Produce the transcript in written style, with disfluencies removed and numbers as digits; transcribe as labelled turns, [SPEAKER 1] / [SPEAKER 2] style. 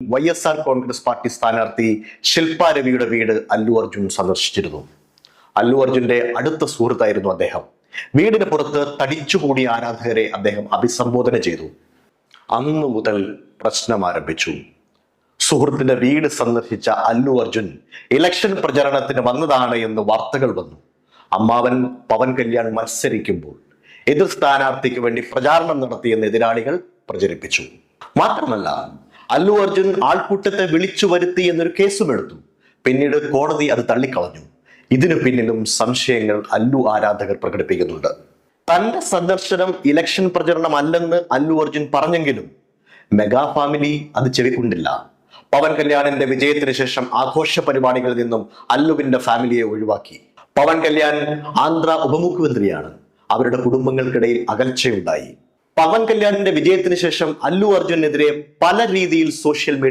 [SPEAKER 1] YSR Congress party സ്ഥാനാർത്ഥി ശില്പ രവിയുടെ വീട് അല്ലു അർജുൻ സന്ദർശിച്ചിരുന്നു. അല്ലു അർജുന്റെ അടുത്ത സുഹൃത്തായിരുന്നു അദ്ദേഹം. വീടിന് പുറത്ത് തടിച്ചുകൂടിയ ആരാധകരെ അദ്ദേഹം അഭിസംബോധന ചെയ്തു. അന്നു മുതൽ പ്രശ്നം ആരംഭിച്ചു. സുഹൃത്തിന്റെ വീട് സന്ദർശിച്ച അല്ലു അർജുൻ ഇലക്ഷൻ പ്രചരണത്തിന് വന്നതാണ് എന്ന് വാർത്തകൾ വന്നു. അമ്മാവൻ പവൻ കല്യാൺ മത്സരിക്കുമ്പോൾ എതിർ സ്ഥാനാർത്ഥിക്ക് വേണ്ടി പ്രചാരണം നടത്തിയെന്ന് എതിരാളികൾ പ്രചരിപ്പിച്ചു. മാത്രമല്ല, അല്ലു അർജുൻ ആൾക്കൂട്ടത്തെ വിളിച്ചു വരുത്തി എന്നൊരു കേസും എടുത്തു. പിന്നീട് കോടതി അത് തള്ളിക്കളഞ്ഞു. ഇതിനു പിന്നിലും സംശയങ്ങൾ അല്ലു ആരാധകർ പ്രകടിപ്പിക്കുന്നുണ്ട്. തന്റെ സന്ദർശനം ഇലക്ഷൻ പ്രചരണമല്ലെന്ന് അല്ലു അർജുൻ പറഞ്ഞെങ്കിലും മെഗാ ഫാമിലി അത് ചെവിക്കൊണ്ടില്ല. പവൻ കല്യാണിന്റെ വിജയത്തിന് ശേഷം ആഘോഷ പരിപാടികളിൽ നിന്നും അല്ലുവിന്റെ ഫാമിലിയെ ഒഴിവാക്കി. പവൻ കല്യാൺ ആന്ധ്ര ഉപമുഖ്യമന്ത്രിയാണ്. അവരുടെ കുടുംബങ്ങൾക്കിടയിൽ അകൽച്ചയുണ്ടായി. പവൻ കല്യാണിന്റെ വിജയത്തിന് ശേഷം അല്ലു അർജുനെതിരെ പല രീതിയിൽ സോഷ്യൽ മീഡിയ